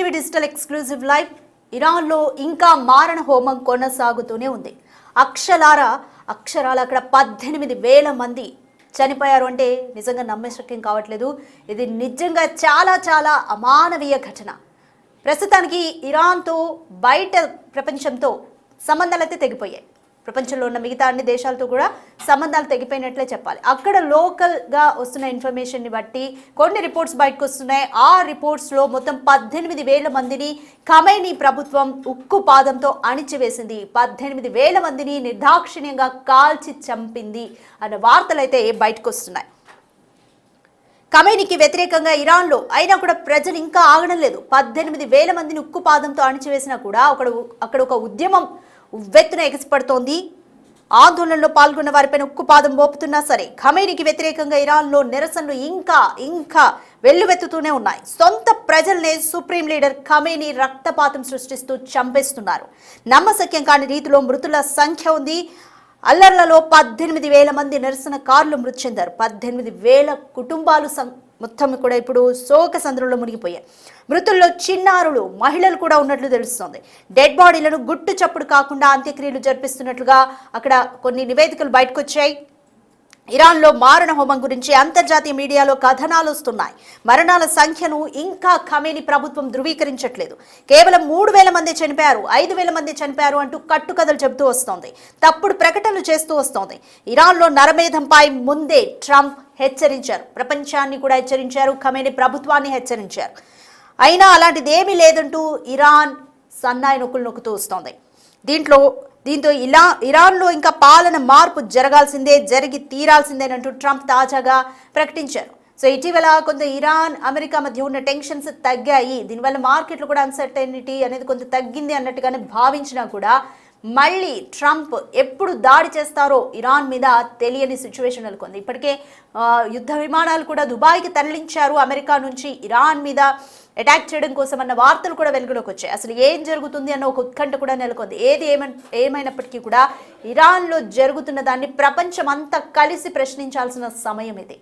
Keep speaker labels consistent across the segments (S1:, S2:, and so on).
S1: TV digital exclusive live. ఇరాన్లో ఇంకా మారణ హోమం కొనసాగుతూనే ఉంది. అక్షరాల అక్కడ 18,000 మంది చనిపోయారు అంటే నిజంగా నమ్మశక్యం కావట్లేదు. ఇది నిజంగా చాలా చాలా అమానవీయ ఘటన. ప్రస్తుతానికి ఇరాన్తో బయట ప్రపంచంతో సంబంధాలు అయితే తెగిపోయాయి. ప్రపంచంలో ఉన్న మిగతా అన్ని దేశాలతో కూడా సంబంధాలు తెగిపోయినట్లే చెప్పాలి. అక్కడ లోకల్గా వస్తున్న ఇన్ఫర్మేషన్ని బట్టి కొన్ని రిపోర్ట్స్ బయటకు వస్తున్నాయి. ఆ రిపోర్ట్స్లో మొత్తం 18,000 మందిని ఖమైనీ ప్రభుత్వం ఉక్కు పాదంతో అణిచివేసింది. 18,000 మందిని నిర్దాక్షిణ్యంగా కాల్చి చంపింది అన్న వార్తలు అయితే బయటకు వస్తున్నాయి. ఖమైనీకి వ్యతిరేకంగా ఇరాన్లో అయినా కూడా ప్రజలు ఇంకా ఆగడం లేదు. 18,000 మందిని ఉక్కు పాదంతో అణిచివేసినా కూడా అక్కడ ఒక ఉద్యమం ఉవ్వెత్తున ఎగసిపడుతోంది. ఆందోళనలో పాల్గొన్న వారిపైన ఉక్కుపాదం మోపుతున్నా సరే ఖమైనీకి వ్యతిరేకంగా ఇరాన్లో నిరసనలు ఇంకా వెల్లువెత్తుతూనే ఉన్నాయి. సొంత ప్రజల్నే సుప్రీం లీడర్ ఖమైనీ రక్తపాతం సృష్టిస్తూ చంపేస్తున్నారు. నమ్మశక్యం కాని రీతిలో మృతుల సంఖ్య ఉంది. అల్లర్లలో 18,000 మంది నిరసనకారులు మృతి చెందారు. 18,000 కుటుంబాలు మొత్తం కూడా ఇప్పుడు శోక సంద్రంలో మునిగిపోయాయి. మృతుల్లో చిన్నారులు, మహిళలు కూడా ఉన్నట్లు తెలుస్తోంది. డెడ్ బాడీలను గుట్టు చప్పుడు కాకుండా అంత్యక్రియలు జరిపిస్తున్నట్లుగా అక్కడ కొన్ని నివేదికలు బయటకు వచ్చాయి. ఇరాన్లో మారణ హోమం గురించి అంతర్జాతీయ మీడియాలో కథనాలు వస్తున్నాయి. మరణాల సంఖ్యను ఇంకా ఖమైనీ ప్రభుత్వం ధృవీకరించట్లేదు. కేవలం 3,000 మంది చనిపోయారు, 5,000 మంది చనిపోయారు అంటూ కట్టుకథలు చెబుతూ వస్తోంది. తప్పుడు ప్రకటనలు చేస్తూ వస్తోంది. ఇరాన్లో నరమేధంపై ముందే ట్రంప్ హెచ్చరించారు. ప్రపంచాన్ని కూడా హెచ్చరించారు. ఖమైనీ ప్రభుత్వాన్ని హెచ్చరించారు. అయినా అలాంటిది ఏమీ లేదంటూ ఇరాన్ సన్నాయి నొక్కులు నొక్కుతూ వస్తోంది. దీంతో ఇరాన్లో ఇంకా పాలన మార్పు జరిగి తీరాల్సిందేనంటూ ట్రంప్ తాజాగా ప్రకటించారు. సో ఇటీవల కొంత ఇరాన్ అమెరికా మధ్య ఉన్న టెన్షన్స్ తగ్గాయి. దీనివల్ల మార్కెట్లు కూడా అన్సర్టనిటీ అనేది కొంత తగ్గింది అన్నట్టుగానే భావించినా కూడా మళ్ళీ ట్రంప్ ఎప్పుడు దాడి చేస్తారో ఇరాన్ మీద తెలియని సిచ్యువేషన్ నెలకొంది. ఇప్పటికే యుద్ధ విమానాలు కూడా దుబాయ్కి తరలించారు. అమెరికా నుంచి ఇరాన్ మీద అటాక్ చేయడం కోసం అన్న వార్తలు కూడా వెలుగులోకి వచ్చాయి. అసలు ఏం జరుగుతుంది అన్న ఒక ఉత్కంఠ కూడా నెలకొంది. ఏమైనప్పటికీ కూడా ఇరాన్లో జరుగుతున్న దాన్ని ప్రపంచం అంతా కలిసి ప్రశ్నించాల్సిన సమయం ఇది.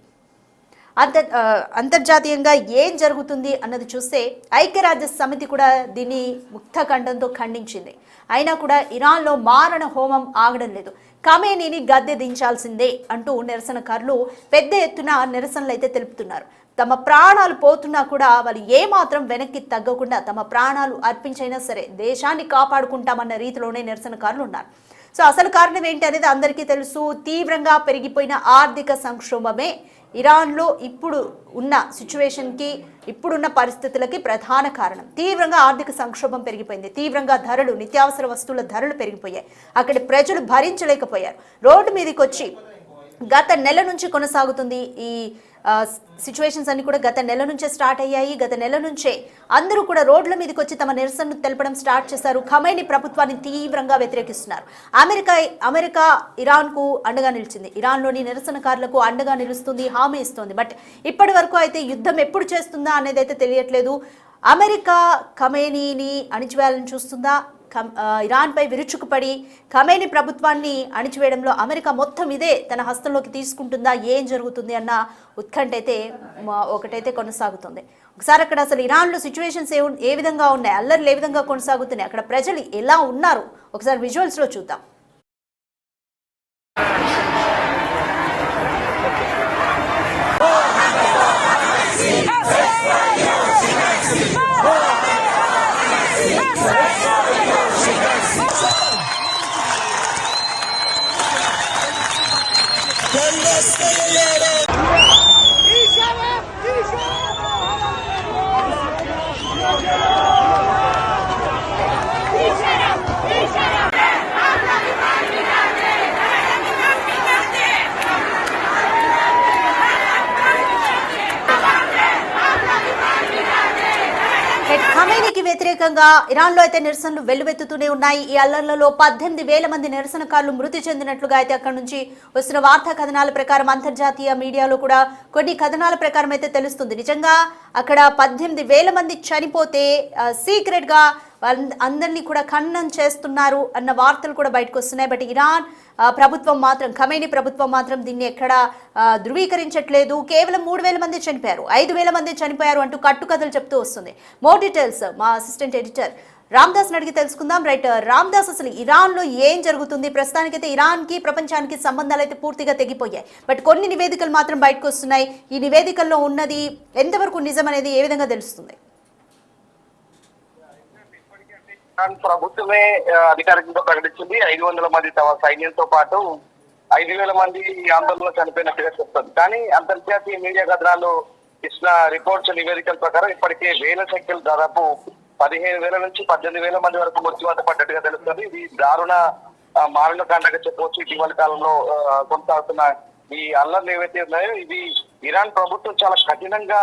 S1: అంతర్జాతీయంగా ఏం జరుగుతుంది అన్నది చూస్తే ఐక్యరాజ్య సమితి కూడా దీన్ని ముక్తఖండంతో ఖండించింది. అయినా కూడా ఇరాన్లో మారణ హోమం ఆగడం లేదు. ఖమైనీని గద్దె దించాల్సిందే అంటూ నిరసనకారులు పెద్ద ఎత్తున నిరసనలు అయితే తెలుపుతున్నారు. తమ ప్రాణాలు పోతున్నా కూడా వాళ్ళు ఏమాత్రం వెనక్కి తగ్గకుండా తమ ప్రాణాలు అర్పించైనా సరే దేశాన్ని కాపాడుకుంటామన్న రీతిలోనే నిరసనకారులు ఉన్నారు. సో అసలు కారణం ఏంటి అనేది అందరికీ తెలుసు. తీవ్రంగా పెరిగిపోయిన ఆర్థిక సంక్షోభమే ఇరాన్లో ఇప్పుడు ఉన్న సిచ్యువేషన్కి, ఇప్పుడున్న పరిస్థితులకి ప్రధాన కారణం. తీవ్రంగా ఆర్థిక సంక్షోభం పెరిగిపోయింది. తీవ్రంగా ధరలు, నిత్యావసర వస్తువుల ధరలు పెరిగిపోయాయి. అక్కడి ప్రజలు భరించలేకపోయారు. రోడ్డు మీదకి వచ్చి గత నెల నుంచి కొనసాగుతుంది ఈ సిచ్యువేషన్స్ అన్ని కూడా గత నెల నుంచే స్టార్ట్ అయ్యాయి. గత నెల నుంచే అందరూ కూడా రోడ్ల మీదకి వచ్చి తమ నిరసనను తెలపడం స్టార్ట్ చేశారు. ఖమైనీ ప్రభుత్వాన్ని తీవ్రంగా వ్యతిరేకిస్తున్నారు. అమెరికా ఇరాన్కు అండగా నిలిచింది. ఇరాన్లోని నిరసనకారులకు అండగా నిలుస్తుంది, హామీ ఇస్తుంది. బట్ ఇప్పటి వరకు అయితే యుద్ధం ఎప్పుడు చేస్తుందా అనేది అయితే తెలియట్లేదు. అమెరికా ఖమైనీని అణిచివేయాలని చూస్తుందా? ఇరాన్పై విరుచుకుపడి ఖమైనీ ప్రభుత్వాన్ని అణిచివేయడంలో అమెరికా మొత్తం ఇదే తన హస్తంలోకి తీసుకుంటుందా? ఏం జరుగుతుంది అన్న ఉత్కంఠ అయితే ఒకటైతే కొనసాగుతుంది. ఒకసారి అక్కడ అసలు ఇరాన్లో సిచ్యువేషన్స్ ఏ విధంగా ఉన్నాయి, అల్లర్లు ఏ విధంగా కొనసాగుతున్నాయి, అక్కడ ప్రజలు ఎలా ఉన్నారు ఒకసారి విజువల్స్లో చూద్దాం. ఖమైనీకి వ్యతిరేకంగా ఇరాన్లో అయితే నిరసనలు వెల్లువెత్తుతూనే ఉన్నాయి. ఈ అల్లర్లలో 18,000 మంది నిరసనకారులు మృతి చెందినట్లుగా అయితే అక్కడ నుంచి వస్తున్న వార్తా కథనాల ప్రకారం అంతర్జాతీయ మీడియాలో కూడా కొన్ని కథనాల ప్రకారం అయితే తెలుస్తుంది. నిజంగా అక్కడ 18,000 మంది చనిపోతే సీక్రెట్ గా అందరినీ కూడా ఖండన చేస్తున్నారు అన్న వార్తలు కూడా బయటకు వస్తున్నాయి. బట్ ఇరాన్ ప్రభుత్వం మాత్రం, ఖమేనీ ప్రభుత్వం మాత్రం దీన్ని ఎక్కడ ధృవీకరించట్లేదు. కేవలం 3,000 మంది చనిపోయారు, 5,000 మంది చనిపోయారు అంటూ కట్టుకథలు చెప్తూ వస్తుంది. మోర్ డీటెయిల్స్ మా అసిస్టెంట్ ఎడిటర్ రామ్దాస్ అడిగి తెలుసుకుందాం. రైట్ రామ్దాస్, అసలు ఇరాన్ లో ఏం జరుగుతుంది? ప్రస్తుతానికైతే ఇరాన్ కి ప్రపంచానికి సంబంధాలు అయితే పూర్తిగా తెగిపోయాయి. బట్ కొన్ని నివేదికలు మాత్రం బయటకు వస్తున్నాయి. ఈ నివేదికల్లో ఉన్నది ఎంతవరకు నిజం అనేది ఏ విధంగా తెలుస్తుంది?
S2: ప్రభుత్వమే అధికారికంగా ప్రకటించింది 500 మంది తమ సైన్యంతో పాటు 5,000 మంది ఈ ఆందోళనలో చనిపోయినట్టుగా చెప్తుంది. కానీ అంతర్జాతీయ మీడియా కథనాలు ఇచ్చిన రిపోర్ట్స్ నివేదికల ప్రకారం ఇప్పటికే వేల సంఖ్యలు దాదాపు 15,000 నుంచి 18,000 మంది వరకు మృత్యువాత పడ్డట్టుగా తెలుస్తుంది. ఇది దారుణ మారణకాండగా చెప్పవచ్చు. ఇటీవల కాలంలో కొనసాగుతున్న ఈ అల్లర్లు ఏవైతే ఉన్నాయో ఇవి ఇరాన్ ప్రభుత్వం చాలా కఠినంగా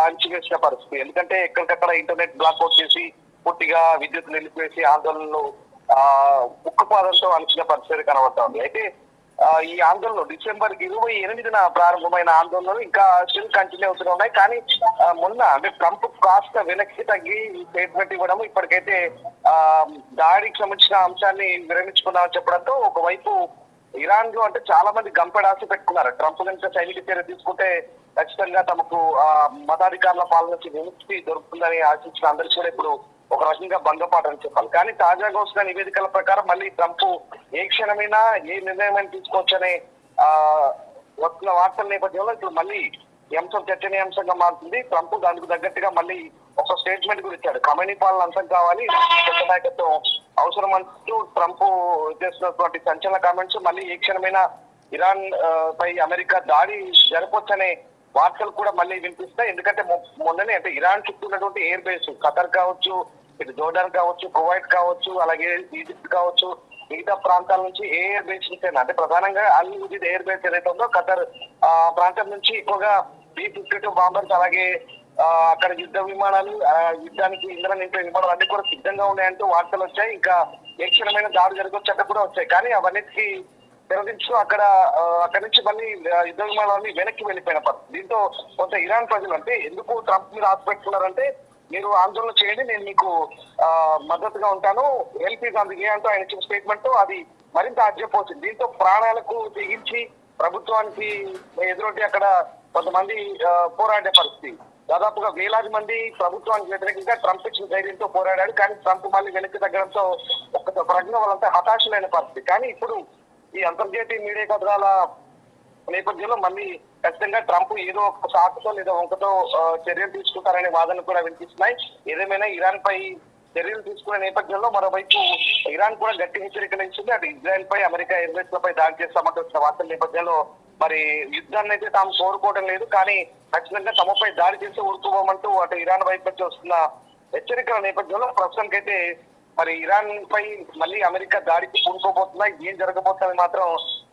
S2: అణచివేసిన పరిస్థితి. ఎందుకంటే ఎక్కడికక్కడ ఇంటర్నెట్ బ్లాక్అవుట్ చేసి పూర్తిగా విద్యుత్ నిలిపివేసి ఆందోళనలు ఉక్కుపాదంతో అణచిన పరిస్థితి కనబడుతోంది. అయితే ఈ ఆందోళనలు డిసెంబర్ 28న ప్రారంభమైన ఆందోళనలు ఇంకా స్టిల్ కంటిన్యూ అవుతూనే ఉన్నాయి. కానీ మొన్న అంటే ట్రంప్ కాస్త వెనక్కి తగ్గి స్టేట్మెంట్ ఇవ్వడం, ఇప్పటికైతే దాడికి సంబంధించిన అంశాన్ని విరమించుకున్నామని చెప్పడంతో ఒకవైపు ఇరాన్ లో అంటే చాలా మంది గంపెడాశ పెట్టుకున్నారు. ట్రంప్ కనుక సైనిక చర్య తీసుకుంటే ఖచ్చితంగా తమకు మతాధికారుల పాలన నుంచి విముక్తి దొరుకుతుందని ఆశించిన అందరికీ కూడా ఇప్పుడు ఒక రకంగా భంగపాటని చెప్పాలి. కానీ తాజాగా వస్తున్న నివేదికల ప్రకారం మళ్ళీ ట్రంప్ ఏ క్షణమైనా ఏ నిర్ణయం తీసుకోవచ్చనే వస్తున్న వార్తల నేపథ్యంలో ఇప్పుడు మళ్ళీ ఈ అంశం చర్చనీయాంశంగా మారుతుంది. ట్రంప్ దానికి తగ్గట్టుగా మళ్ళీ ఒక స్టేట్మెంట్ కూడా ఇచ్చాడు. ఖమేనీ పాలన అంతం కావాలి, నాయకత్వం అవసరం అంటూ ట్రంప్ చేస్తున్నటువంటి సంచలన కామెంట్స్ మళ్ళీ ఏ క్షణమైనా ఇరాన్ పై అమెరికా దాడి జరపొచ్చనే వార్తలు కూడా మళ్ళీ వినిపిస్తాయి. ఎందుకంటే మొన్ననే అంటే ఇరాన్ చుట్టూ ఉన్నటువంటి ఎయిర్ బేస్ ఖతర్ కావచ్చు, ఇటు జోర్డాన్ కావచ్చు, కువైట్ కావచ్చు, అలాగే ఈజిప్ట్ కావచ్చు, మిగతా ప్రాంతాల నుంచి ఏ ఎయిర్ బేస్ నుంచి అంటే ప్రధానంగా అల్ ఉదీద్ ఎయిర్ బేస్ ఏదైతే ఉందో ఖతర్ ప్రాంతం నుంచి ఎక్కువగా B-52 బాంబర్స్, అలాగే అక్కడ యుద్ధ విమానాలు, యుద్ధానికి ఇంధనం నింపే విమానాలు అన్ని కూడా సిద్ధంగా ఉన్నాయంటూ వార్తలు వచ్చాయి. ఇంకా ఏ క్షణమైన దాడి జరగొచ్చట కూడా వచ్చాయి. కానీ అవన్నిటికీ తెరదించు అక్కడి నుంచి మళ్ళీ యుద్ధ విమానాన్ని వెనక్కి వెళ్ళిపోయిన పరిస్థితి. దీంతో కొంత ఇరాన్ ప్రజలు అంటే ఎందుకు ట్రంప్ మీద ఆశ పెట్టుకున్నారంటే మీరు ఆందోళన చేయండి, నేను మీకు మద్దతుగా ఉంటాను, ఎల్పీ గాంధీ అంటూ ఆయన ఇచ్చిన స్టేట్మెంట్ అది మరింత ఆశ్చర్యపోతుంది. దీంతో ప్రాణాలకు తెగించి ప్రభుత్వానికి ఎదురొడ్డి అక్కడ కొంతమంది పోరాడే పరిస్థితి. దాదాపుగా వేలాది మంది ప్రభుత్వానికి వ్యతిరేకంగా ట్రంప్ ఇచ్చిన ధైర్యంతో పోరాడాడు. కానీ ట్రంప్ మళ్ళీ వెనక్కి తగ్గడంతో ఒక ప్రజ్ఞ వాళ్ళంతా హతాశులైన పరిస్థితి. కానీ ఇప్పుడు ఈ అంతర్జాతీయ మీడియా కథనాల నేపథ్యంలో మళ్ళీ ఖచ్చితంగా ట్రంప్ ఏదో ఒక సాకుతో లేదా వంకతో చర్యలు తీసుకుంటారనే వాదనలు కూడా వినిపిస్తున్నాయి. ఏదేమైనా ఇరాన్ పై చర్యలు తీసుకునే నేపథ్యంలో మరోవైపు ఇరాన్ కూడా గట్టి హెచ్చరికలు ఇచ్చింది. అటు ఇజ్రాయెల్ పై అమెరికా ఎయిర్బేస్ లపై దాడి చేస్తామంటూ వచ్చిన వార్తల నేపథ్యంలో మరి యుద్ధాన్ని అయితే తాము కోరుకోవడం లేదు, కానీ ఖచ్చితంగా తమపై దాడి చేసి ఊరుకోమంటూ అటు ఇరాన్ వైపు నుంచి వస్తున్న హెచ్చరికల నేపథ్యంలో ప్రస్తుతానికైతే మరి ఇరాన్ పై మళ్ళీ అమెరికా దాడికి పూనుకోబోతున్నా, ఏం జరగబోతుందని మాత్రం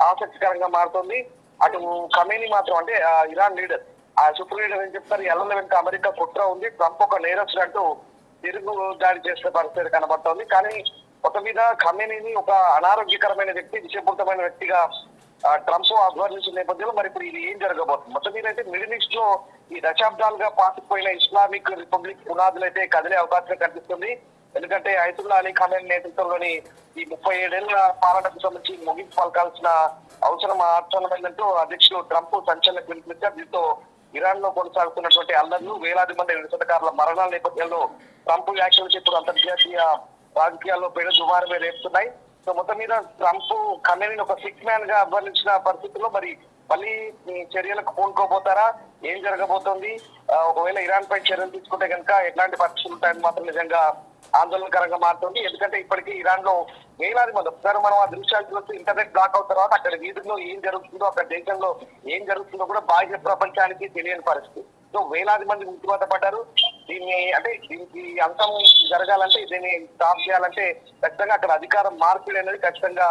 S2: ఆసక్తికరంగా మారుతుంది. అటు ఖమేనీ మాత్రం అంటే ఇరాన్ లీడర్, ఆ సూపర్ లీడర్ ఏం చెప్తారు, ఎల్లల వెనుక అమెరికా కుట్ర ఉంది, ట్రంప్ ఒక నేరస్తుడంటూ తిరుగు దాడి చేసే పరిస్థితి కనబడుతోంది. కానీ ఒక మీద ఖమేనీని ఒక అనారోగ్యకరమైన వ్యక్తి, విషపూరితమైన వ్యక్తిగా ట్రంప్ అభివర్ణించిన నేపథ్యంలో మరి ఇప్పుడు ఇది ఏం జరగబోతుంది? మొత్తం మీద అయితే మిడిల్ ఈస్ట్ లో ఈ దశాబ్దాలుగా పాతుకుపోయిన ఇస్లామిక్ రిపబ్లిక్ పునాదులు అయితే కదిలే అవకాశం కనిపిస్తుంది. ఎందుకంటే అయతుల్లా అలీ ఖమేనీ నేతృత్వంలోని ఈ 37 ఏళ్ల పాలనకు సంబంధించి ముగింపు పలకాల్సిన అవసరం ఆచరణమైందంటూ అధ్యక్షుడు ట్రంప్ సంచలనం పిలుపునిచ్చారు. దీంతో ఇరాన్ లో కొనసాగుతున్నటువంటి అల్లర్లు, వేలాది మంది నిరసనకారుల మరణాల నేపథ్యంలో ట్రంప్ వ్యాఖ్యలు ఇప్పుడు అంతర్జాతీయ రాజకీయాల్లో పెను దుమారమే రేపుతున్నాయి. సో మొత్తం మీద ట్రంప్ ఖమేనీని ఒక సిక్ మ్యాన్ గా అభివర్ణించిన పరిస్థితుల్లో మరి మళ్ళీ చర్యలకు పూనుకోబోతారా, ఏం జరగబోతోంది, ఒకవేళ ఇరాన్ పై చర్యలు తీసుకుంటే కనుక ఎట్లాంటి పరిస్థితులు ఉంటాయని మాత్రం నిజంగా ఆందోళనకరంగా మారుతుంది. ఎందుకంటే ఇప్పటికీ ఇరాన్ లో వేలాది మంది, ఒకసారి మనం ఆ దృశ్యాలు చూస్తే ఇంటర్నెట్ బ్లాక్ అవుతారు తర్వాత అక్కడ వీధుల్లో ఏం జరుగుతుందో, అక్కడ దేశంలో ఏం జరుగుతుందో కూడా బాహ్య ప్రపంచానికి తెలియని పరిస్థితి. సో వేలాది మంది మృత్యువాత పడ్డారు. దీనికి అంతం జరగాలంటే, దీన్ని స్టాప్ చేయాలంటే ఖచ్చితంగా అక్కడ అధికారం మార్పిడి అనేది ఖచ్చితంగా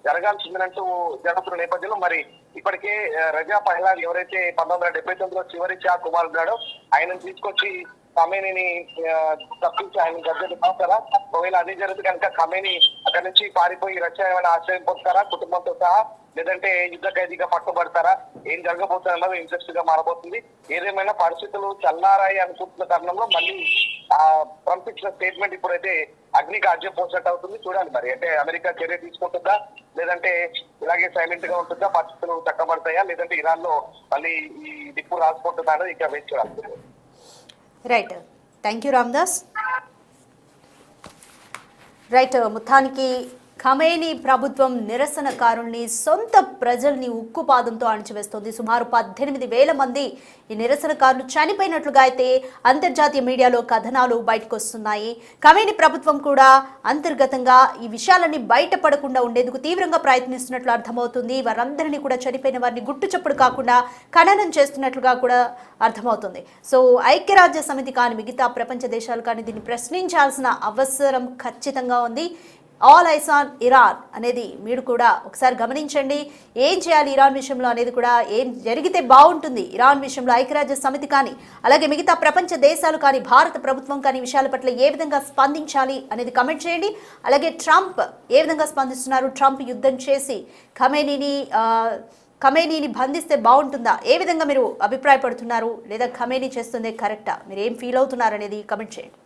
S2: జరగాల్సిందంటూ జరుగుతున్న నేపథ్యంలో మరి ఇప్పటికే రజా పహ్లావి ఎవరైతే 1979లో చివరి షా కుమార్ ఉన్నాడో ఆయనను తీసుకొచ్చి ఖమేనీని తప్పించి ఆయన గద్దె పంపుతారా? ఒకవేళ అదే జరిగితే కనుక ఖమేనీ అక్కడ నుంచి పారిపోయి రష్యా ఏమైనా ఆశ్రయం పొందుతారా కుటుంబంతో సహా, లేదంటే యుద్ధ ఖైదీగా పట్టుబడతారా, ఏం జరగబోతుందన్నది ఇంట్రెస్ట్ గా మారబోతుంది. ఏదేమైనా పరిస్థితులు చల్లారాయి అనుకుంటున్న తరుణంలో మళ్ళీ ట్రంప్ ఇచ్చిన స్టేట్మెంట్ ఇప్పుడైతే అగ్నికి ఆజ్యం పోసినట్టు అవుతుంది. చూడాలి మరి, అంటే అమెరికా చర్య తీసుకుంటుందా, లేదంటే ఇలాగే సైలెంట్ గా ఉంటుందా, పరిస్థితులు చక్కబడతాయా, లేదంటే ఇరాన్ లో మళ్ళీ ఈ దిక్కు రాసుకుంటుందా అనేది ఇంకా వేచి చూడాలి.
S1: Right, thank you Ramdas. Right, మొత్తానికి ఖమేనీ ప్రభుత్వం నిరసనకారుల్ని, సొంత ప్రజల్ని ఉక్కుపాదంతో అణిచివేస్తోంది. సుమారు 18,000 మంది ఈ నిరసనకారులు చనిపోయినట్లుగా అయితే అంతర్జాతీయ మీడియాలో కథనాలు బయటకు వస్తున్నాయి. ఖమేనీ ప్రభుత్వం కూడా అంతర్గతంగా ఈ విషయాలన్నీ బయటపడకుండా ఉండేందుకు తీవ్రంగా ప్రయత్నిస్తున్నట్లు అర్థమవుతుంది. వారందరినీ కూడా చనిపోయిన వారిని గుట్టుచప్పుడు కాకుండా ఖననం చేస్తున్నట్లుగా కూడా అర్థమవుతుంది. సో ఐక్యరాజ్య సమితి కానీ మిగతా ప్రపంచ దేశాలు కానీ దీన్ని ప్రశ్నించాల్సిన అవసరం ఖచ్చితంగా ఉంది. ఆల్ ఐస్ ఆన్ ఇరాన్ అనేది మీరు కూడా ఒకసారి గమనించండి. ఏం చేయాలి ఇరాన్ విషయంలో అనేది కూడా, ఏం జరిగితే బాగుంటుంది ఇరాన్ విషయంలో ఐక్యరాజ్య సమితి కానీ అలాగే మిగతా ప్రపంచ దేశాలు కానీ భారత ప్రభుత్వం కానీ విషయాల పట్ల ఏ విధంగా స్పందించాలి అనేది కమెంట్ చేయండి. అలాగే ట్రంప్ ఏ విధంగా స్పందిస్తున్నారు, ట్రంప్ యుద్ధం చేసి ఖమేనీని బంధిస్తే బాగుంటుందా, ఏ విధంగా మీరు అభిప్రాయపడుతున్నారు, లేదా ఖమేనీ చేస్తుందే కరెక్టా, మీరు ఏం ఫీల్ అవుతున్నారు అనేది కమెంట్ చేయండి.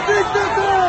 S3: Dictator!